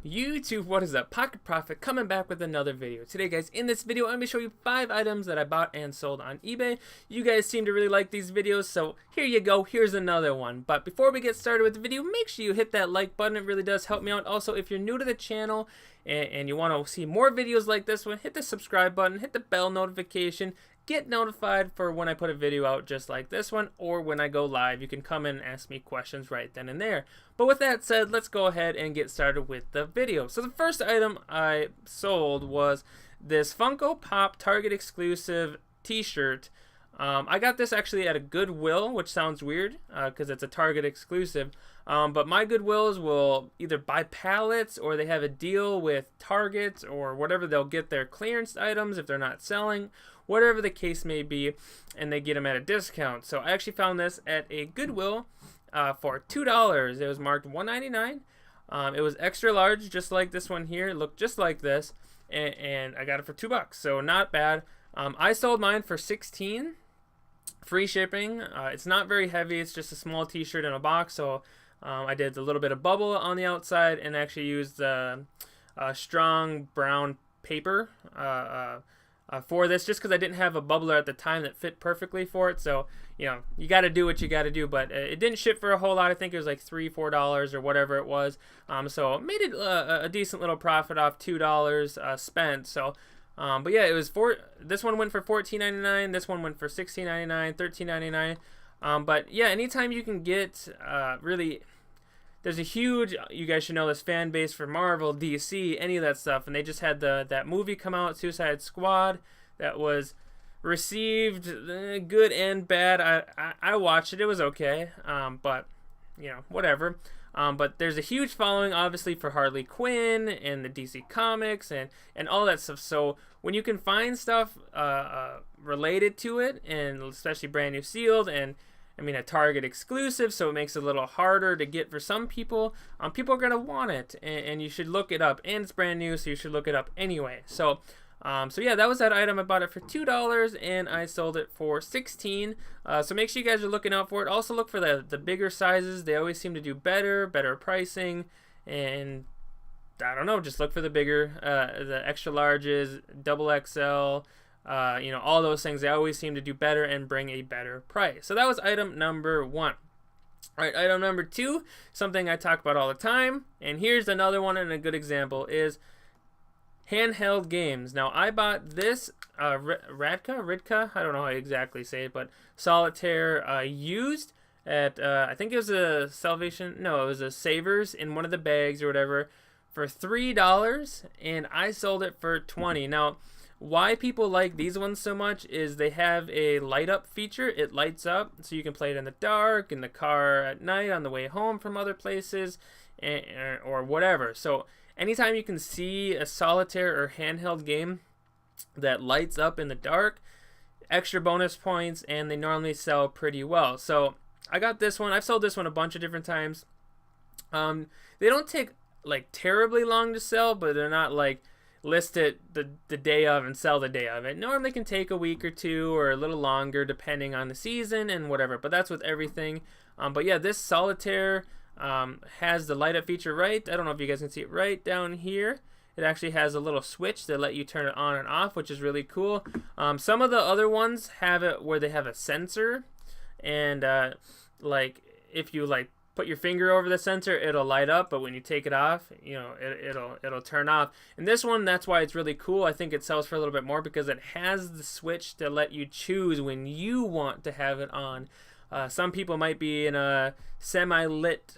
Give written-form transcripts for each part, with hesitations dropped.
YouTube, what is up? Pocket Profit coming back with another video. Today, guys, in this video, I'm going to show you 5 items that I bought and sold on eBay. You guys seem to really like these videos, so here you go. Here's another one. But before we get started with the video, make sure you hit that like button. It really does help me out. Also, if you're new to the channel and you want to see more videos like this one, hit the subscribe button, hit the bell notification. Get notified for when I put a video out just like this one, or when I go live. You can come in and ask me questions right then and there. But with that said, let's go ahead and get started with the video. So the first item I sold was this Funko Pop Target exclusive t-shirt. I got this actually at a Goodwill, which sounds weird because it's a Target exclusive. But my Goodwills will either buy pallets, or they have a deal with Target or whatever. They'll get their clearance items if they're not selling, whatever the case may be, and they get them at a discount. So I actually found this at a Goodwill for $2. It was marked $1.99. It was extra large, just like this one here. It looked just like this, and I got it for $2, so not bad. I sold mine for $16. Free shipping. It's not very heavy. It's just a small t-shirt in a box, so I did a little bit of bubble on the outside and actually used strong brown paper for this, just because I didn't have a bubbler at the time that fit perfectly for it. So, you know, you got to do what you got to do. But it didn't ship for a whole lot. I think it was like $3-4 or whatever it was. So it made it a decent little profit off $2 spent. So, but yeah, it was this one went for $14.99. This one went for $16.99, $13.99. But yeah, anytime you can get really. There's a huge, you guys should know this, fan base for Marvel, DC, any of that stuff. And they just had that movie come out, Suicide Squad, that was received good and bad. I watched it. It was okay. But, you know, whatever. But there's a huge following, obviously, for Harley Quinn and the DC Comics and all that stuff. So when you can find stuff related to it, and especially brand new sealed, and I mean, a Target exclusive, so it makes it a little harder to get for some people. People are going to want it, and you should look it up. And it's brand new, so you should look it up anyway. So yeah, that was that item. I bought it for $2, and I sold it for $16. So make sure you guys are looking out for it. Also look for the bigger sizes. They always seem to do better pricing. And I don't know, just look for the bigger, the extra larges, double XL. You know, all those things, they always seem to do better and bring a better price. So that was item number 1. All right, item number 2, something I talk about all the time, and here's another one, and a good example is Handheld Games. Now, I bought this Ridka, I don't know how you exactly say it, but solitaire used at, I think it was a Salvation, no, it was a Savers in one of the bags or whatever, for $3, and I sold it for $20. Now, why people like these ones so much is they have a light up feature. It lights up, so you can play it in the dark, in the car at night, on the way home from other places, or whatever. So anytime you can see a solitaire or handheld game that lights up in the dark, extra bonus points, and they normally sell pretty well. So I got this one. I've sold this one a bunch of different times. They don't take like terribly long to sell, but they're not like list it the day of and sell the day of. It normally can take a week or two or a little longer depending on the season and whatever, but that's with everything. But yeah, this solitaire has the light up feature right. I don't know if you guys can see it right down here. It actually has a little switch that let you turn it on and off, which is really cool. Some of the other ones have it where they have a sensor, and like if you like put your finger over the sensor, it'll light up, but when you take it off, you know, it'll turn off. And this one, that's why it's really cool. I think it sells for a little bit more because it has the switch to let you choose when you want to have it on. Some people might be in a semi-lit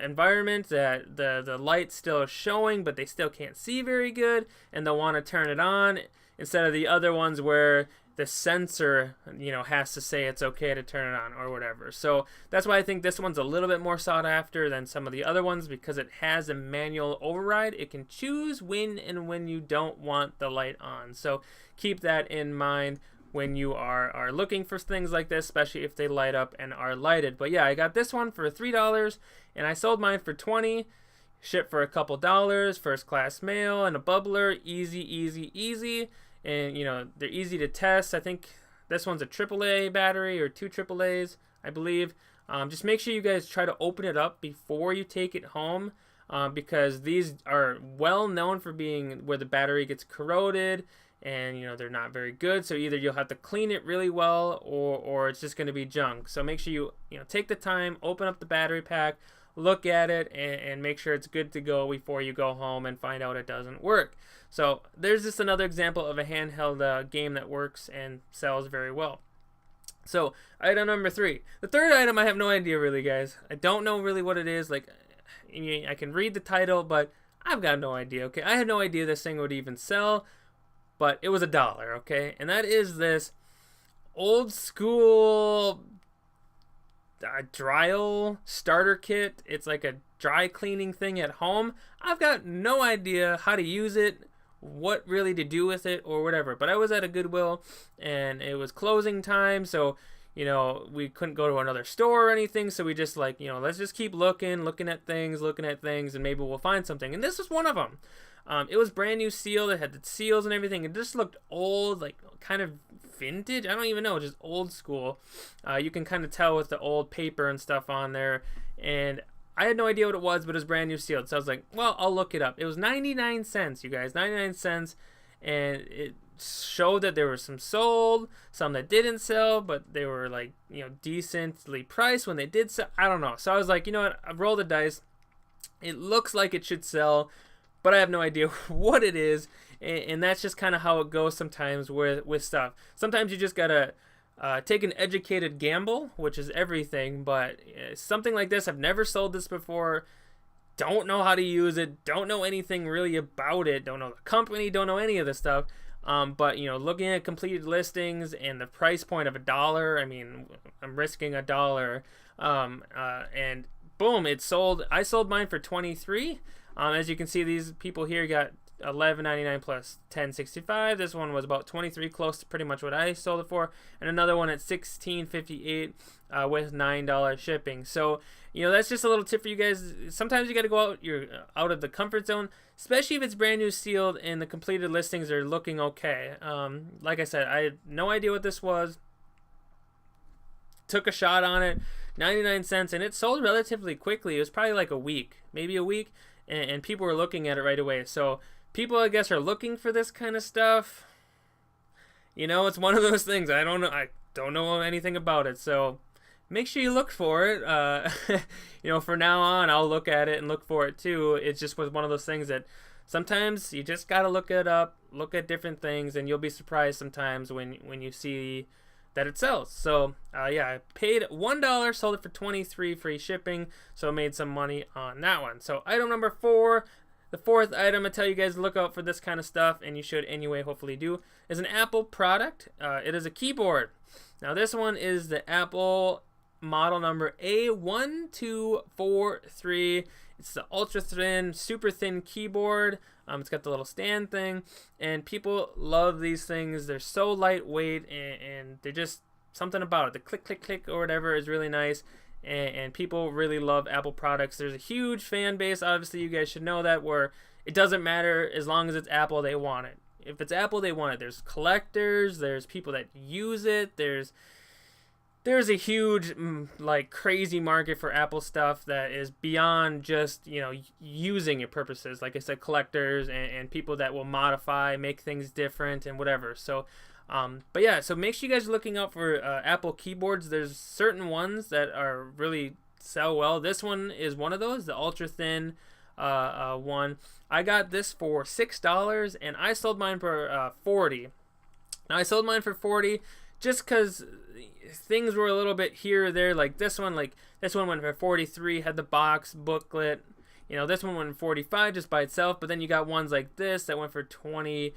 environment that the light's still showing, but they still can't see very good, and they'll want to turn it on instead of the other ones where the sensor, you know, has to say it's okay to turn it on or whatever. So that's why I think this one's a little bit more sought after than some of the other ones, because it has a manual override. It can choose when and when you don't want the light on. So keep that in mind when you are looking for things like this, especially if they light up and are lighted. But yeah, I got this one for $3, and I sold mine for $20. Shipped for a couple dollars, first class mail, and a bubbler. Easy, easy, easy. And, you know, they're easy to test. I think this one's a AAA battery or 2 AAAs, I believe. Just make sure you guys try to open it up before you take it home. because these are well known for being where the battery gets corroded, and they're not very good. So either you'll have to clean it really well, or it's just going to be junk. So make sure you take the time, open up the battery pack, look at it, and make sure it's good to go before you go home and find out it doesn't work. So there's just another example of a handheld game that works and sells very well. So item number 3. The third item, I have no idea really, guys. I don't know really what it is. Like, I can read the title, but I've got no idea. Okay, I had no idea this thing would even sell, but it was $1. Okay, and that is this old school dryer starter kit. It's like a dry cleaning thing at home. I've got no idea how to use it, what really to do with it, or whatever. But I was at a Goodwill and it was closing time, so we couldn't go to another store or anything, so we just let's just keep looking at things, and maybe we'll find something. And this was one of them. It was brand new sealed. It had the seals and everything. It just looked old, like kind of vintage. I don't even know, just old school. You can kind of tell with the old paper and stuff on there. And I had no idea what it was, but it was brand new sealed. So I was like, well, I'll look it up. It was 99 cents, you guys, 99 cents. And it showed that there were some sold, some that didn't sell, but they were like, decently priced when they did sell. I don't know. So I was like, you know what? I rolled the dice. It looks like it should sell, but I have no idea what it is. And that's just kind of how it goes sometimes with stuff. Sometimes you just gotta take an educated gamble, which is everything. But something like this, I've never sold this before. Don't know how to use it. Don't know anything really about it. Don't know the company. Don't know any of this stuff. But looking at completed listings and the price point of $1, I mean, I'm risking $1. And boom, it sold. I sold mine for $23. As you can see, these people here got $11.99 plus $10.65. This one was about $23, close to pretty much what I sold it for, and another one at $16.58 with $9 shipping. So that's just a little tip for you guys. Sometimes you got to go out. You're out of the comfort zone, especially if it's brand new sealed and the completed listings are looking okay. Like I said, I had no idea what this was. Took a shot on it, 99 cents, and it sold relatively quickly. It was probably like a week, maybe a week, and people were looking at it right away. So people, I guess, are looking for this kind of stuff. It's one of those things. I don't know anything about it, so make sure you look for it. For now on, I'll look at it and look for it too. It just was one of those things that sometimes you just gotta look it up, look at different things, and you'll be surprised sometimes when you see that it sells. So I paid $1, sold it for $23, free shipping, so I made some money on that one. So item number 4, the fourth item, I tell you guys to look out for this kind of stuff, and you should anyway, hopefully do, is an Apple product. It is a keyboard. Now this one is the Apple model number A1243. It's the ultra thin, super thin keyboard. It's got the little stand thing, and people love these things. They're so lightweight, and they're just something about it. The click, click, click, or whatever is really nice, and people really love Apple products. There's a huge fan base, obviously, you guys should know that, where it doesn't matter as long as it's Apple, they want it. If it's Apple, they want it. There's collectors, there's people that use it, there's a huge crazy market for Apple stuff that is beyond just using it purposes. Like I said, collectors and people that will modify, make things different and whatever. So but yeah, so make sure you guys are looking out for Apple keyboards. There's certain ones that are really sell well. This one is one of those, the ultra thin one. I got this for $6 and I sold mine for $40. Now I sold mine for $40 just because things were a little bit here or there. Like this one went for $43, had the box booklet. This one went for $45 just by itself, but then you got ones like this that went for $25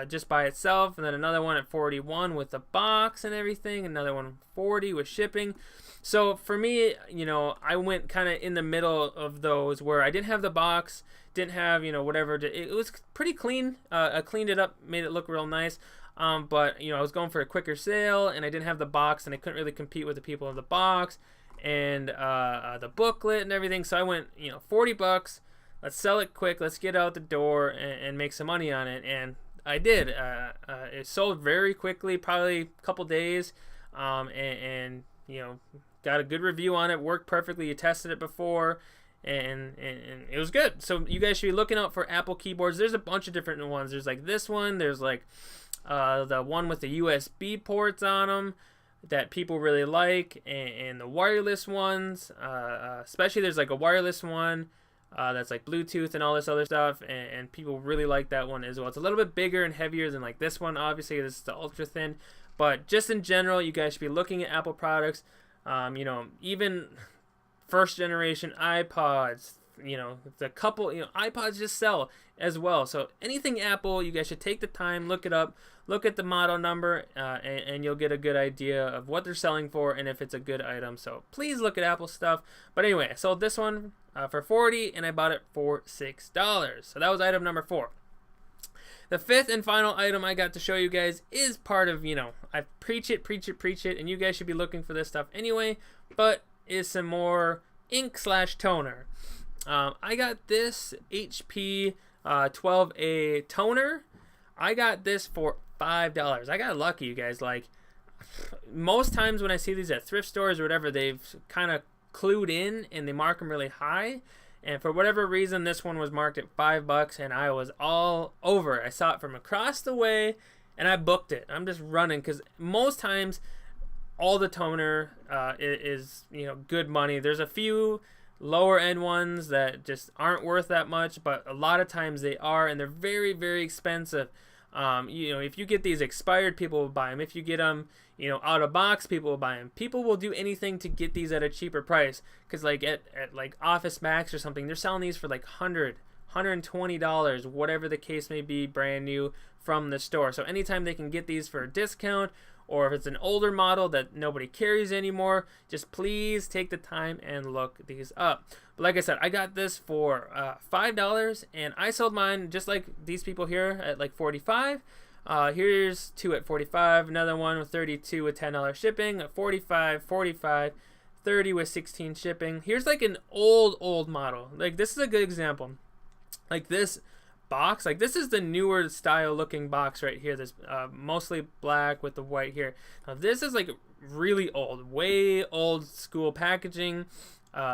just by itself, and then another one at $41 with the box and everything, another one $40 with shipping. So for me, I went kind of in the middle of those where I didn't have the box, didn't have whatever. It was pretty clean. I cleaned it up, made it look real nice. But I was going for a quicker sale, and I didn't have the box, and I couldn't really compete with the people in the box and the booklet and everything. So I went, $40. Let's sell it quick. Let's get out the door and make some money on it. And I did. It sold very quickly, probably a couple days, and got a good review on it. Worked perfectly. You tested it before, and it was good. So you guys should be looking out for Apple keyboards. There's a bunch of different ones. There's like this one. There's like the one with the USB ports on them that people really like, and the wireless ones. Especially there's like a wireless one that's like Bluetooth and all this other stuff, and people really like that one as well. It's a little bit bigger and heavier than like this one. Obviously, this is the ultra thin, but just in general, you guys should be looking at Apple products. You know, even first generation iPods, you know, the couple, you know, iPods just sell as well. So anything Apple, you guys should take the time, look it up, look at the model number, and you'll get a good idea of what they're selling for and if it's a good item. So please look at Apple stuff. But anyway, I sold this one for $40 and I bought it for $6. So that was item number 4. The fifth and final item I got to show you guys is part of, you know, I preach it, and you guys should be looking for this stuff anyway, but is some more ink / toner. I got this HP 12A toner. I got this for $5. I got lucky, you guys. Like, most times when I see these at thrift stores or whatever, they've kind of clued in and they mark them really high. And for whatever reason, this one was marked at $5, and I was all over it. I saw it from across the way, and I booked it. I'm just running because most times, all the toner is, you know, good money. There's a few lower end ones that just aren't worth that much, but a lot of times they are, and they're very, very expensive. You know, if you get these expired, people will buy them. If you get them, you know, out of box, people will buy them. People will do anything to get these at a cheaper price, because like at like Office Max or something, they're selling these for like $120, whatever the case may be, brand new from the store. So anytime they can get these for a discount, or if it's an older model that nobody carries anymore, just please take the time and look these up. But like I said, I got this for $5, and I sold mine just like these people here at like $45. Here's 2 at $45, another one with 32 with $10 shipping, 45, 45, 30 with 16 shipping. Here's like an old model. Like, this is a good example. Like this box, like this is the newer style looking box right here. This mostly black with the white here. Now this is like really old, way old school packaging.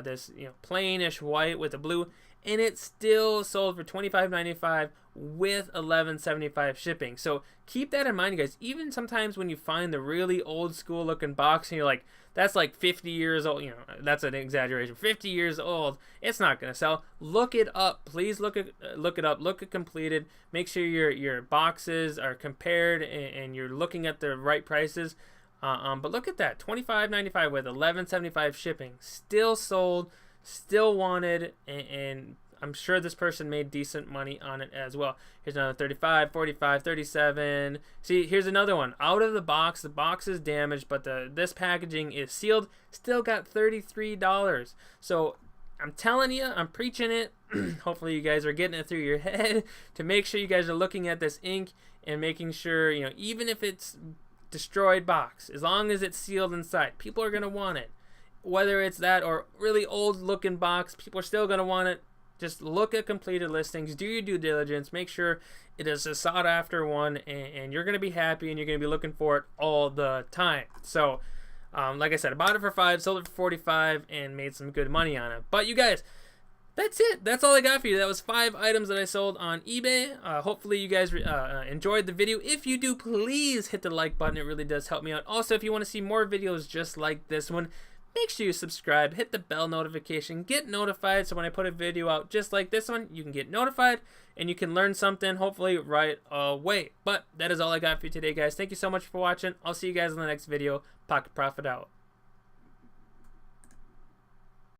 This, you know, plainish white with the blue, and it still sold for $25.95 with $11.75 shipping. So keep that in mind, guys. Even sometimes when you find the really old school looking box and you're like, that's like 50 years old, you know, that's an exaggeration, 50 years old, it's not going to sell. Look it up. Please look it up. Look at completed. Make sure your boxes are compared and you're looking at the right prices. But look at that, $25.95 with $11.75 shipping. Still sold, still wanted, and I'm sure this person made decent money on it as well. Here's another 35, 45, 37. See, here's another one. Out of the box is damaged, but this packaging is sealed. Still got $33. So I'm telling you, I'm preaching it. Hopefully you guys are getting it through your head to make sure you guys are looking at this ink and making sure, you know, even if it's destroyed box, as long as it's sealed inside, people are going to want it. Whether it's that or really old looking box, people are still going to want it. Just look at completed listings, do your due diligence, make sure it is a sought after one, and you're going to be happy and you're going to be looking for it all the time. So like I said, I bought it for $5, sold it for 45, and made some good money on it. But you guys, that's it. That's all I got for you. That was 5 items that I sold on eBay. Hopefully you guys enjoyed the video. If you do, please hit the like button. It really does help me out. Also, if you want to see more videos just like this one, make sure you subscribe, hit the bell notification, get notified, so when I put a video out just like this one, you can get notified and you can learn something, hopefully right away. But that is all I got for you today, guys. Thank you so much for watching. I'll see you guys in the next video. Pocket Profit out.